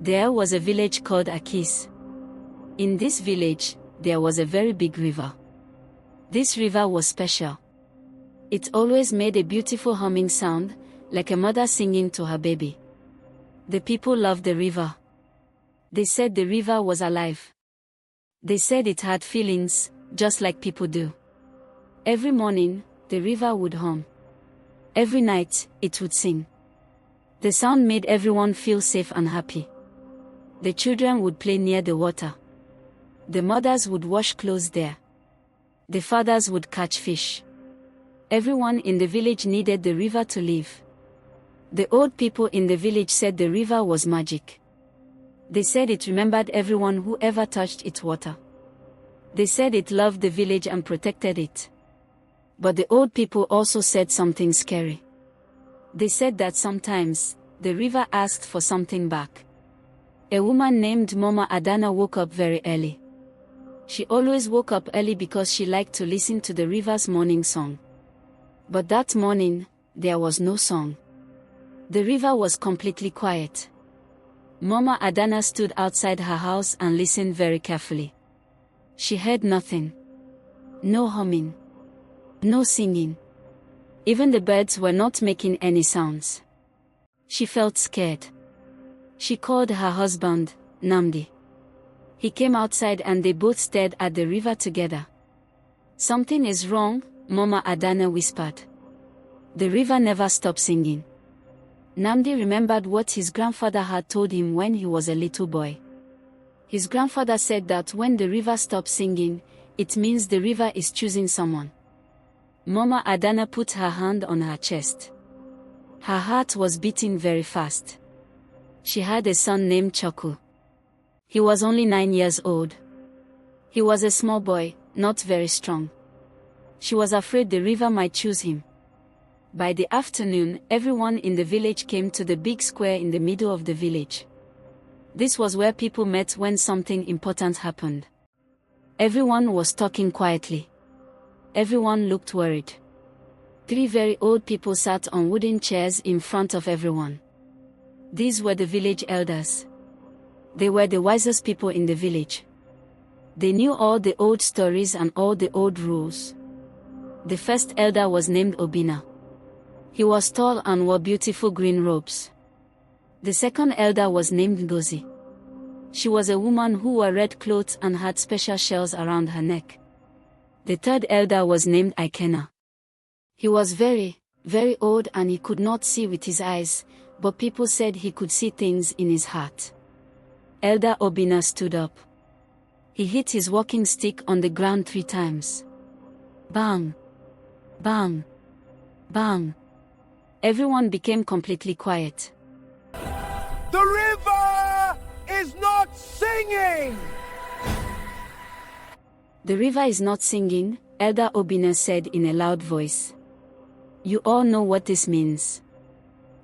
There was a village called Akis. In this village, there was a very big river. This river was special. It always made a beautiful humming sound, like a mother singing to her baby. The people loved the river. They said the river was alive. They said it had feelings, just like people do. Every morning, the river would hum. Every night, it would sing. The sound made everyone feel safe and happy. The children would play near the water. The mothers would wash clothes there. The fathers would catch fish. Everyone in the village needed the river to live. The old people in the village said the river was magic. They said it remembered everyone who ever touched its water. They said it loved the village and protected it. But the old people also said something scary. They said that sometimes, the river asked for something back. A woman named Mama Adana woke up very early. She always woke up early because she liked to listen to the river's morning song. But that morning, there was no song. The river was completely quiet. Mama Adana stood outside her house and listened very carefully. She heard nothing. No humming. No singing. Even the birds were not making any sounds. She felt scared. She called her husband, Namdi. He came outside and they both stared at the river together. "Something is wrong," Mama Adana whispered. The river never stopped singing. Namdi remembered what his grandfather had told him when he was a little boy. His grandfather said that when the river stops singing, it means the river is choosing someone. Mama Adana put her hand on her chest. Her heart was beating very fast. She had a son named Choku. He was only 9 years old. He was a small boy, not very strong. She was afraid the river might choose him. By the afternoon, everyone in the village came to the big square in the middle of the village. This was where people met when something important happened. Everyone was talking quietly. Everyone looked worried. 3 very old people sat on wooden chairs in front of everyone. These were the village elders. They were the wisest people in the village. They knew all the old stories and all the old rules. The first elder was named Obina. He was tall and wore beautiful green robes. The second elder was named Ngozi. She was a woman who wore red clothes and had special shells around her neck. The third elder was named Ikena. He was very, very old and he could not see with his eyes, but people said he could see things in his heart. Elder Obina stood up. He hit his walking stick on the ground 3 times. Bang! Bang! Bang! Everyone became completely quiet. The river is not singing! The river is not singing, Elder Obina said in a loud voice. You all know what this means.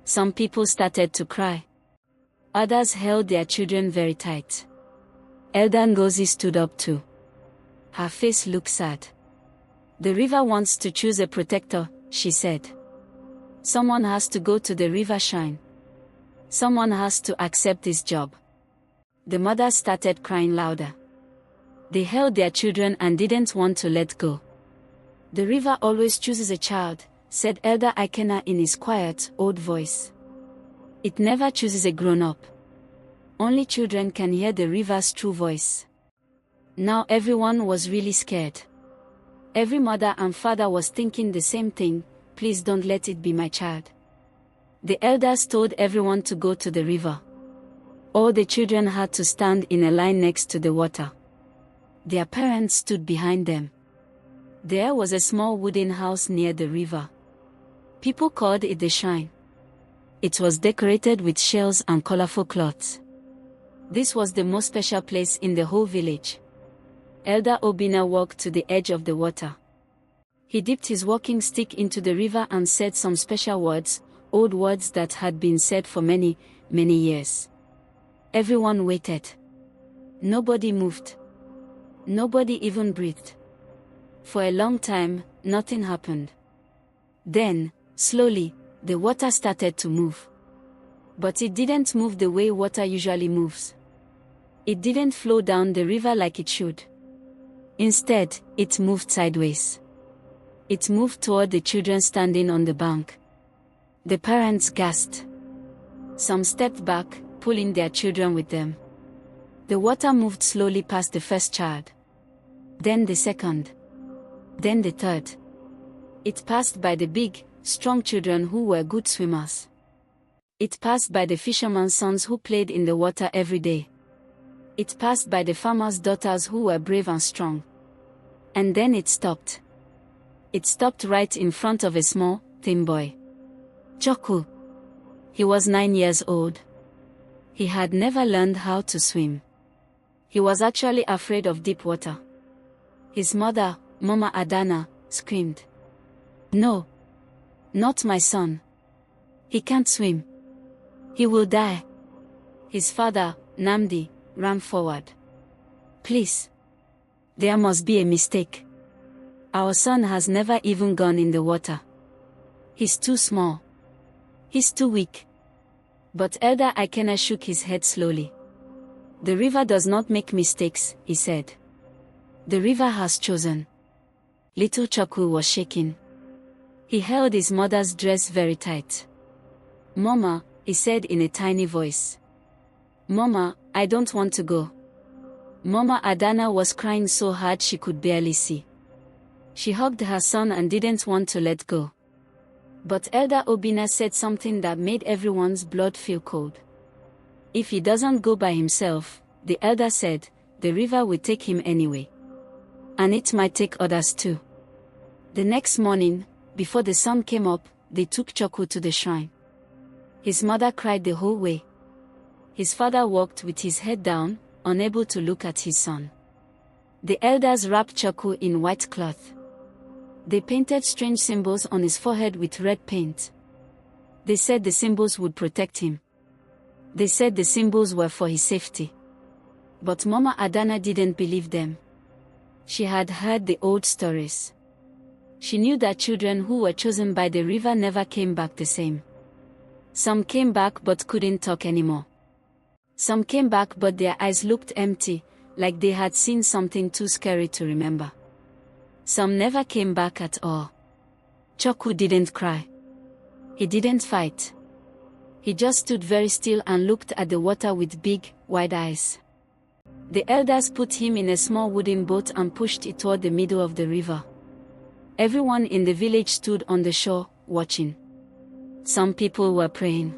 Some people started to cry. Others held their children very tight. Elder Ngozi stood up too. Her face looked sad. The river wants to choose a protector, she said. Someone has to go to the river shrine. Someone has to accept this job. The mothers started crying louder. They held their children and didn't want to let go. The river always chooses a child, said Elder Ikena in his quiet, old voice. It never chooses a grown-up. Only children can hear the river's true voice. Now everyone was really scared. Every mother and father was thinking the same thing, please don't let it be my child. The elders told everyone to go to the river. All the children had to stand in a line next to the water. Their parents stood behind them. There was a small wooden house near the river. People called it the shrine. It was decorated with shells and colorful cloths. This was the most special place in the whole village. Elder Obina walked to the edge of the water. He dipped his walking stick into the river and said some special words, old words that had been said for many, many years. Everyone waited. Nobody moved. Nobody even breathed. For a long time, nothing happened. Then, slowly, the water started to move. But it didn't move the way water usually moves. It didn't flow down the river like it should. Instead, it moved sideways. It moved toward the children standing on the bank. The parents gasped. Some stepped back, pulling their children with them. The water moved slowly past the first child. Then the second. Then the third. It passed by the big, strong children who were good swimmers. It passed by the fishermen's sons who played in the water every day. It passed by the farmers' daughters who were brave and strong. And then it stopped. It stopped right in front of a small, thin boy. Choku. He was 9 years old. He had never learned how to swim. He was actually afraid of deep water. His mother, Mama Adana, screamed. "No. Not my son. He can't swim. He will die." His father, Namdi, ran forward. "Please. There must be a mistake. Our son has never even gone in the water. He's too small. He's too weak." But Elder Ikena shook his head slowly. "The river does not make mistakes," he said. "The river has chosen." Little Choku was shaking. He held his mother's dress very tight. "Mama," he said in a tiny voice. "Mama, I don't want to go." Mama Adana was crying so hard she could barely see. She hugged her son and didn't want to let go. But Elder Obina said something that made everyone's blood feel cold. "If he doesn't go by himself," the elder said, "the river will take him anyway. And it might take others too." The next morning, before the sun came up, they took Choku to the shrine. His mother cried the whole way. His father walked with his head down, unable to look at his son. The elders wrapped Choku in white cloth. They painted strange symbols on his forehead with red paint. They said the symbols would protect him. They said the symbols were for his safety. But Mama Adana didn't believe them. She had heard the old stories. She knew that children who were chosen by the river never came back the same. Some came back but couldn't talk anymore. Some came back but their eyes looked empty, like they had seen something too scary to remember. Some never came back at all. Choku didn't cry. He didn't fight. He just stood very still and looked at the water with big, wide eyes. The elders put him in a small wooden boat and pushed it toward the middle of the river. Everyone in the village stood on the shore, watching. Some people were praying.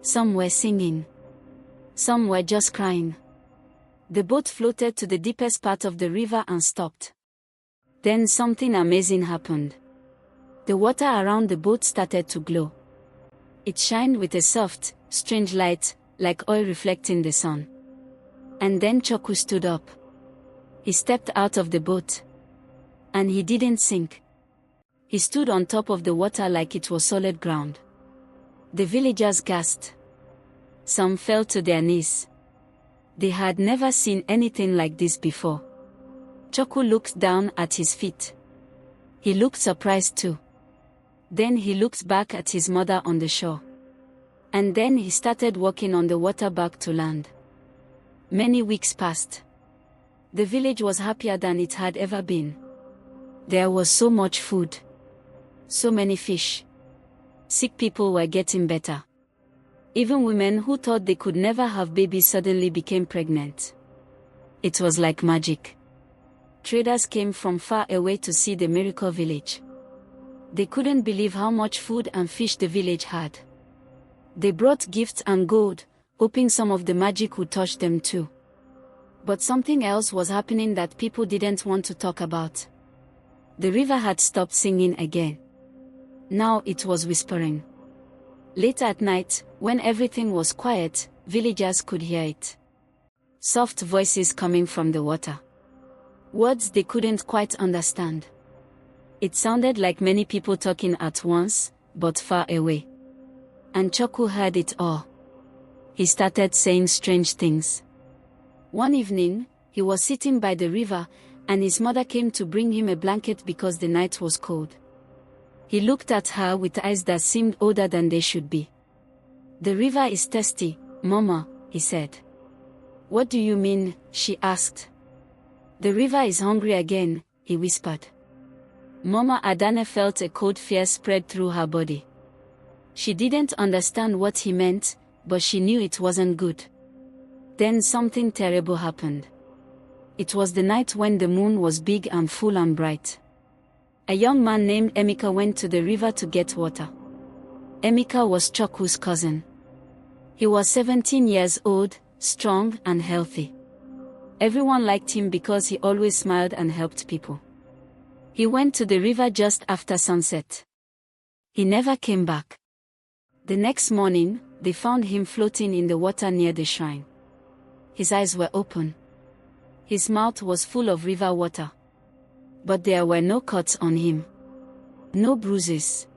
Some were singing. Some were just crying. The boat floated to the deepest part of the river and stopped. Then something amazing happened. The water around the boat started to glow. It shined with a soft, strange light, like oil reflecting the sun. And then Choku stood up. He stepped out of the boat. And he didn't sink. He stood on top of the water like it was solid ground. The villagers gasped. Some fell to their knees. They had never seen anything like this before. Choku looked down at his feet. He looked surprised too. Then he looked back at his mother on the shore. And then he started walking on the water back to land. Many weeks passed. The village was happier than it had ever been. There was so much food. So many fish. Sick people were getting better. Even women who thought they could never have babies suddenly became pregnant. It was like magic. Traders came from far away to see the miracle village. They couldn't believe how much food and fish the village had. They brought gifts and gold, hoping some of the magic would touch them too. But something else was happening that people didn't want to talk about. The river had stopped singing again. Now it was whispering. Late at night, when everything was quiet, villagers could hear it. Soft voices coming from the water. Words they couldn't quite understand. It sounded like many people talking at once, but far away. And Choku heard it all. He started saying strange things. One evening, he was sitting by the river, and his mother came to bring him a blanket because the night was cold. He looked at her with eyes that seemed older than they should be. "The river is thirsty, Mama," he said. "What do you mean?" she asked. "The river is hungry again," he whispered. Mama Adana felt a cold fear spread through her body. She didn't understand what he meant, but she knew it wasn't good. Then something terrible happened. It was the night when the moon was big and full and bright. A young man named Emeka went to the river to get water. Emeka was Choku's cousin. He was 17 years old, strong and healthy. Everyone liked him because he always smiled and helped people. He went to the river just after sunset. He never came back. The next morning, they found him floating in the water near the shrine. His eyes were open. His mouth was full of river water. But there were no cuts on him. No bruises.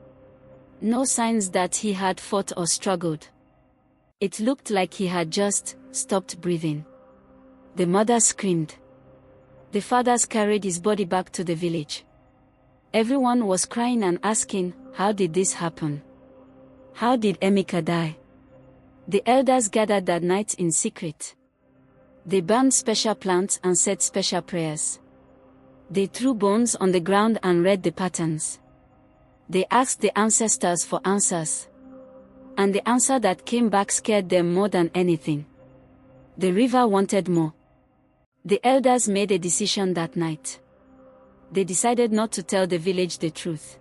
No signs that he had fought or struggled. It looked like he had just stopped breathing. The mother screamed. The fathers carried his body back to the village. Everyone was crying and asking, how did this happen? How did Emeka die? The elders gathered that night in secret. They burned special plants and said special prayers. They threw bones on the ground and read the patterns. They asked the ancestors for answers. And the answer that came back scared them more than anything. The river wanted more. The elders made a decision that night. They decided not to tell the village the truth.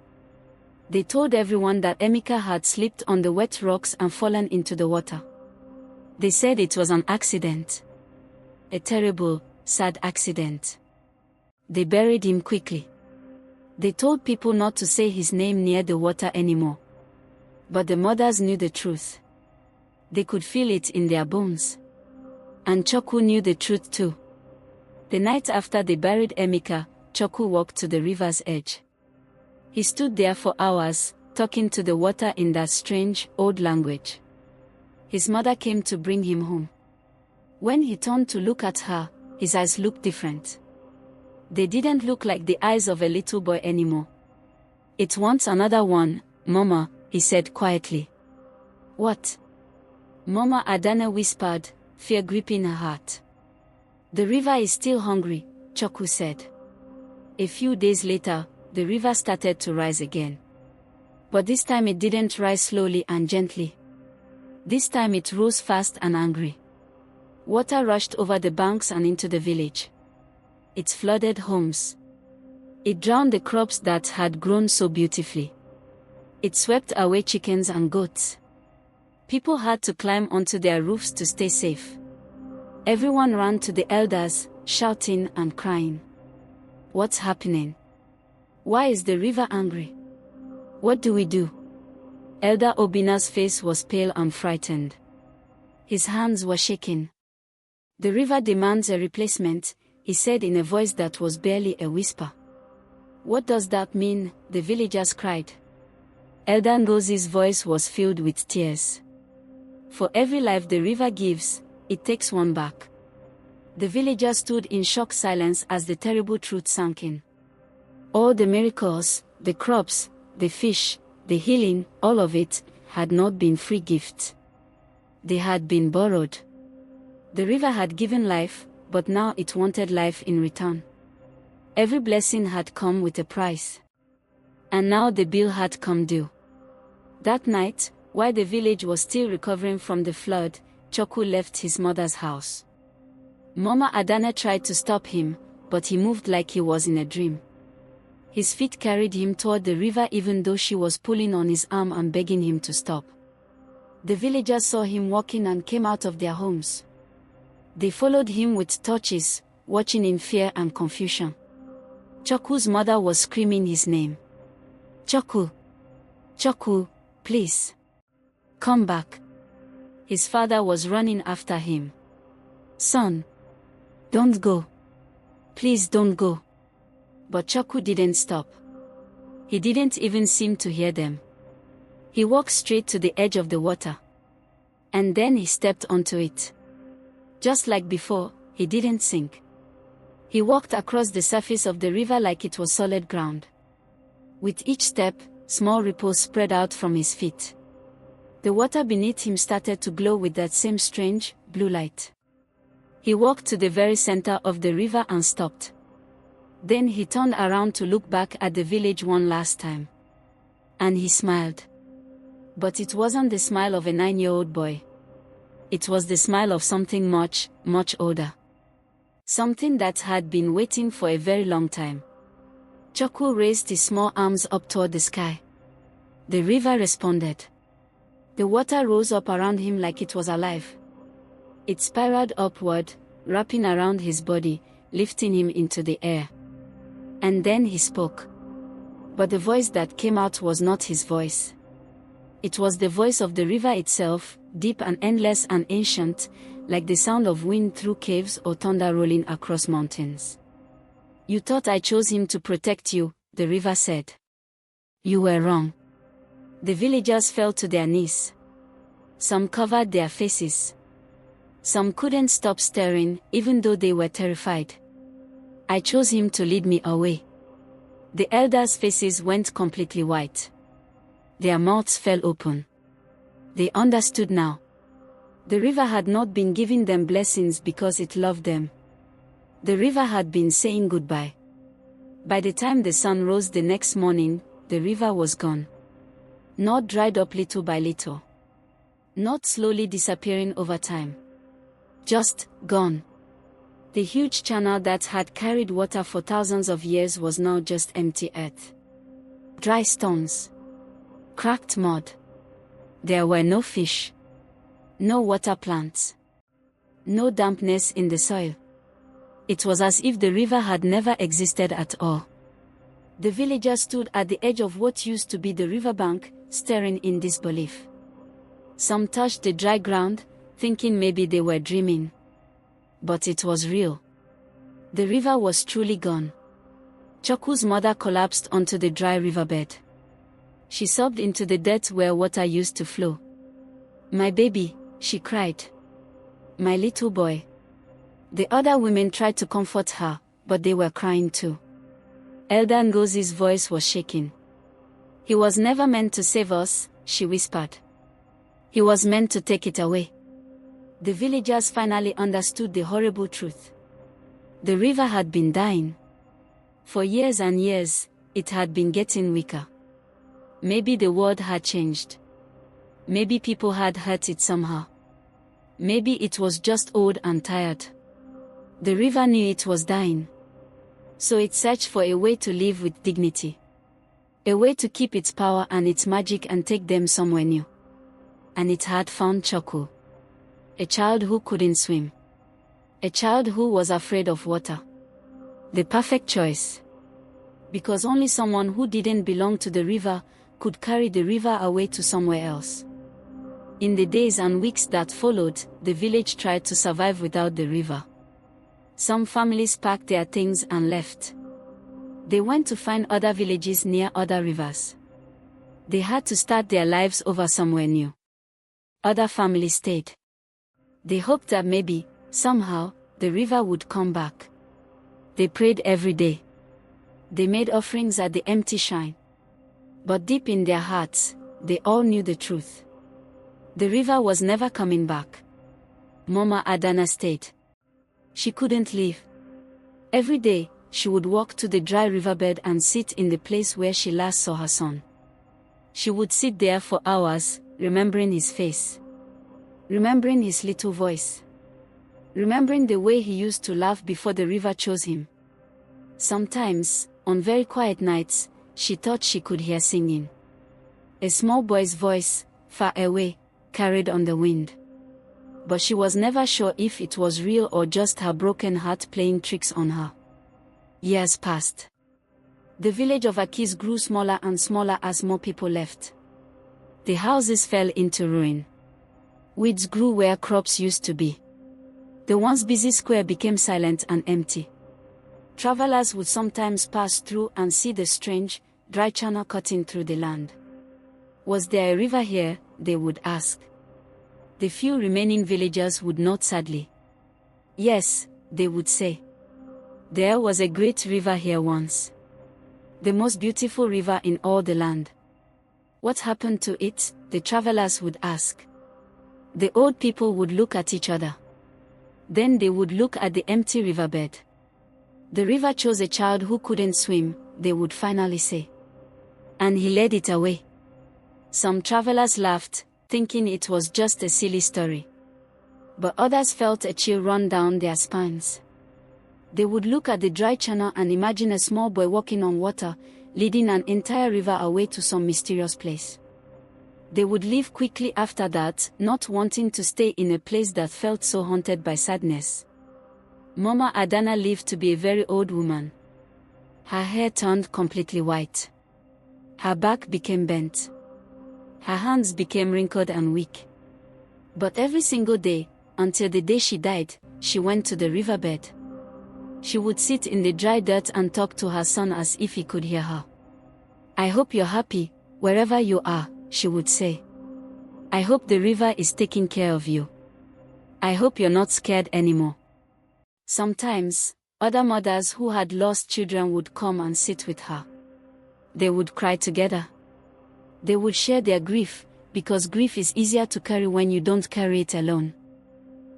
They told everyone that Emeka had slipped on the wet rocks and fallen into the water. They said it was an accident. A terrible, sad accident. They buried him quickly. They told people not to say his name near the water anymore. But the mothers knew the truth. They could feel it in their bones. And Choku knew the truth too. The night after they buried Emeka, Choku walked to the river's edge. He stood there for hours, talking to the water in that strange, old language. His mother came to bring him home. When he turned to look at her, his eyes looked different. They didn't look like the eyes of a little boy anymore. "It wants another one, Mama," he said quietly. "What?" Mama Adana whispered, fear gripping her heart. "The river is still hungry," Choku said. A few days later, the river started to rise again. But this time it didn't rise slowly and gently. This time it rose fast and angry. Water rushed over the banks and into the village. It flooded homes. It drowned the crops that had grown so beautifully. It swept away chickens and goats. People had to climb onto their roofs to stay safe. Everyone ran to the elders, shouting and crying. "What's happening? Why is the river angry? What do we do?" Elder Obina's face was pale and frightened. His hands were shaking. "The river demands a replacement," he said in a voice that was barely a whisper. "What does that mean?" the villagers cried. Elder Ngozi's voice was filled with tears. "For every life the river gives, it takes one back." The villagers stood in shocked silence as the terrible truth sank in. All the miracles, the crops, the fish, the healing, all of it, had not been free gifts. They had been borrowed. The river had given life, but now it wanted life in return. Every blessing had come with a price. And now the bill had come due. That night, while the village was still recovering from the flood, Choku left his mother's house. Mama Adana tried to stop him, but he moved like he was in a dream. His feet carried him toward the river even though she was pulling on his arm and begging him to stop. The villagers saw him walking and came out of their homes. They followed him with torches, watching in fear and confusion. Choku's mother was screaming his name. "Choku! Choku, please! Come back!" His father was running after him. "Son! Don't go! Please don't go!" But Choku didn't stop. He didn't even seem to hear them. He walked straight to the edge of the water. And then he stepped onto it. Just like before, he didn't sink. He walked across the surface of the river like it was solid ground. With each step, small ripples spread out from his feet. The water beneath him started to glow with that same strange, blue light. He walked to the very center of the river and stopped. Then he turned around to look back at the village one last time. And he smiled. But it wasn't the smile of a 9-year-old boy. It was the smile of something much, much older. Something that had been waiting for a very long time. Choku raised his small arms up toward the sky. The river responded. The water rose up around him like it was alive. It spiraled upward, wrapping around his body, lifting him into the air. And then he spoke. But the voice that came out was not his voice. It was the voice of the river itself, deep and endless and ancient, like the sound of wind through caves or thunder rolling across mountains. You thought I chose him to protect you, the river said. You were wrong. The villagers fell to their knees. Some covered their faces. Some couldn't stop staring, even though they were terrified. I chose him to lead me away. The elders' faces went completely white. Their mouths fell open. They understood now. The river had not been giving them blessings because it loved them. The river had been saying goodbye. By the time the sun rose the next morning, the river was gone. Not dried up little by little. Not slowly disappearing over time. Just gone. The huge channel that had carried water for thousands of years was now just empty earth. Dry stones. Cracked mud. There were no fish. No water plants. No dampness in the soil. It was as if the river had never existed at all. The villagers stood at the edge of what used to be the riverbank, staring in disbelief. Some touched the dry ground, thinking maybe they were dreaming. But it was real. The river was truly gone. Choku's mother collapsed onto the dry riverbed. She sobbed into the depth where water used to flow. My baby, she cried. My little boy. The other women tried to comfort her, but they were crying too. Elder Ngozi's voice was shaking. He was never meant to save us, she whispered. He was meant to take it away. The villagers finally understood the horrible truth. The river had been dying. For years and years, it had been getting weaker. Maybe the world had changed. Maybe people had hurt it somehow. Maybe it was just old and tired. The river knew it was dying. So it searched for a way to live with dignity. A way to keep its power and its magic and take them somewhere new. And it had found Choku. A child who couldn't swim. A child who was afraid of water. The perfect choice. Because only someone who didn't belong to the river could carry the river away to somewhere else. In the days and weeks that followed, the village tried to survive without the river. Some families packed their things and left. They went to find other villages near other rivers. They had to start their lives over somewhere new. Other families stayed. They hoped that maybe, somehow, the river would come back. They prayed every day. They made offerings at the empty shrine. But deep in their hearts, they all knew the truth. The river was never coming back. Mama Adana stayed. She couldn't leave. Every day, she would walk to the dry riverbed and sit in the place where she last saw her son. She would sit there for hours, remembering his face. Remembering his little voice. Remembering the way he used to laugh before the river chose him. Sometimes, on very quiet nights, she thought she could hear singing. A small boy's voice, far away, carried on the wind. But she was never sure if it was real or just her broken heart playing tricks on her. Years passed. The village of Akis grew smaller and smaller as more people left. The houses fell into ruin. Weeds grew where crops used to be. The once busy square became silent and empty. Travelers would sometimes pass through and see the strange, dry channel cutting through the land. Was there a river here, they would ask. The few remaining villagers would nod sadly. Yes, they would say. There was a great river here once. The most beautiful river in all the land. What happened to it? The travelers would ask. The old people would look at each other. Then they would look at the empty riverbed. The river chose a child who couldn't swim, they would finally say. And he led it away. Some travelers laughed, thinking it was just a silly story. But others felt a chill run down their spines. They would look at the dry channel and imagine a small boy walking on water, leading an entire river away to some mysterious place. They would leave quickly after that, not wanting to stay in a place that felt so haunted by sadness. Mama Adana lived to be a very old woman. Her hair turned completely white. Her back became bent. Her hands became wrinkled and weak. But every single day, until the day she died, she went to the riverbed. She would sit in the dry dirt and talk to her son as if he could hear her. "I hope you're happy, wherever you are," she would say. "I hope the river is taking care of you. I hope you're not scared anymore." Sometimes, other mothers who had lost children would come and sit with her. They would cry together. They would share their grief, because grief is easier to carry when you don't carry it alone.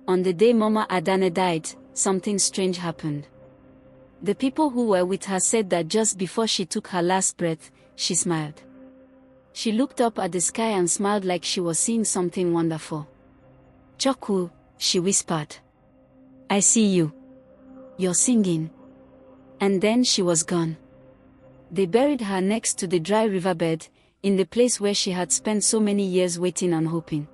On the day Mama Adana died, something strange happened. The people who were with her said that just before she took her last breath, she smiled. She looked up at the sky and smiled like she was seeing something wonderful. "Choku," she whispered. "I see you. You're singing." And then she was gone. They buried her next to the dry riverbed, in the place where she had spent so many years waiting and hoping.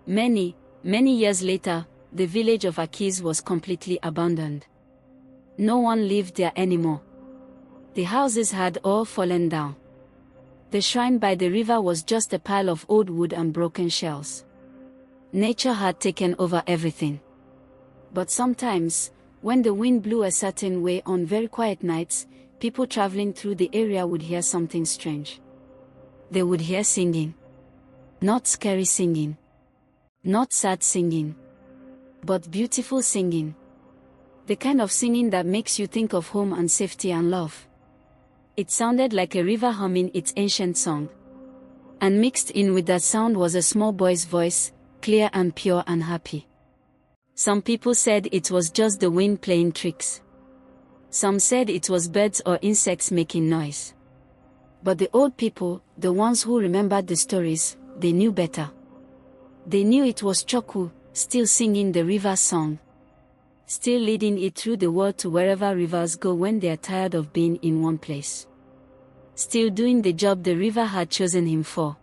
Many years later, the village of Akis was completely abandoned. No one lived there anymore. The houses had all fallen down. The shrine by the river was just a pile of old wood and broken shells. Nature had taken over everything. But sometimes, when the wind blew a certain way on very quiet nights, people traveling through the area would hear something strange. They would hear singing. Not scary singing. Not sad singing. But beautiful singing. The kind of singing that makes you think of home and safety and love. It sounded like a river humming its ancient song. And mixed in with that sound was a small boy's voice, clear and pure and happy. Some people said it was just the wind playing tricks. Some said it was birds or insects making noise. But the old people, the ones who remembered the stories, they knew better. They knew it was Choku, still singing the river song. Still leading it through the world to wherever rivers go when they are tired of being in one place. Still doing the job the river had chosen him for.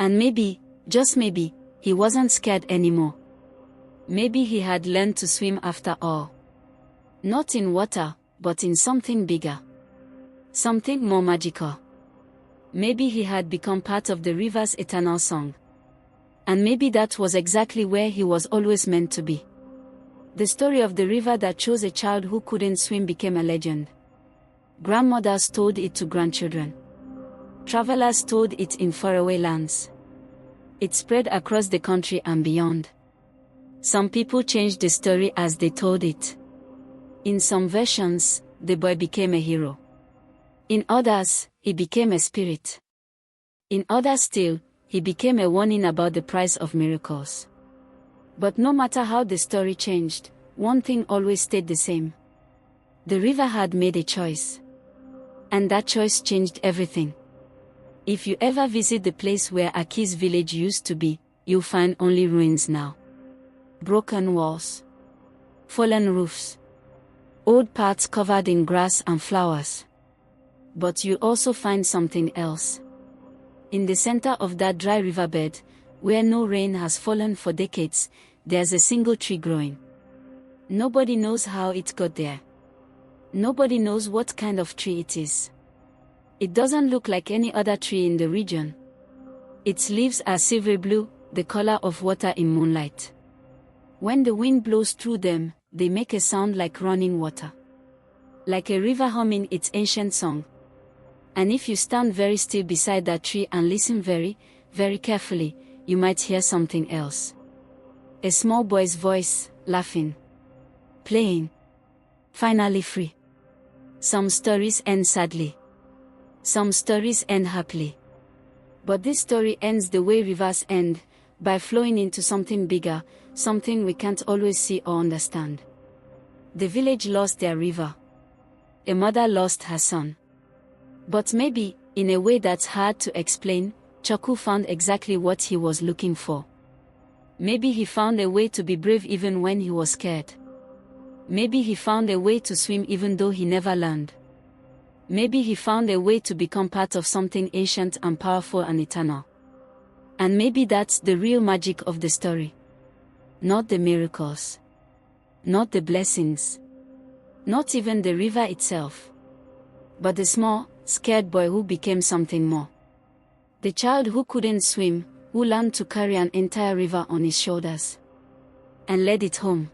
And maybe, just maybe, he wasn't scared anymore. Maybe he had learned to swim after all. Not in water, but in something bigger. Something more magical. Maybe he had become part of the river's eternal song. And maybe that was exactly where he was always meant to be. The story of the river that chose a child who couldn't swim became a legend. Grandmothers told it to grandchildren. Travelers told it in faraway lands. It spread across the country and beyond. Some people changed the story as they told it. In some versions, the boy became a hero. In others, he became a spirit. In others still, he became a warning about the price of miracles. But no matter how the story changed, one thing always stayed the same. The river had made a choice. And that choice changed everything. If you ever visit the place where Aki's village used to be, you'll find only ruins now. Broken walls. Fallen roofs. Old paths covered in grass and flowers. But you'll also find something else. In the center of that dry riverbed, where no rain has fallen for decades, there's a single tree growing. Nobody knows how it got there. Nobody knows what kind of tree it is. It doesn't look like any other tree in the region. Its leaves are silvery blue, the color of water in moonlight. When the wind blows through them, they make a sound like running water. Like a river humming its ancient song. And if you stand very still beside that tree and listen very, very carefully, you might hear something else. A small boy's voice, laughing. Playing. Finally free. Some stories end sadly. Some stories end happily. But this story ends the way rivers end, by flowing into something bigger, something we can't always see or understand. The village lost their river. A mother lost her son. But maybe, in a way that's hard to explain, Choku found exactly what he was looking for. Maybe he found a way to be brave even when he was scared. Maybe he found a way to swim even though he never learned. Maybe he found a way to become part of something ancient and powerful and eternal. And maybe that's the real magic of the story. Not the miracles. Not the blessings. Not even the river itself. But the small, scared boy who became something more. The child who couldn't swim, who learned to carry an entire river on his shoulders. And led it home.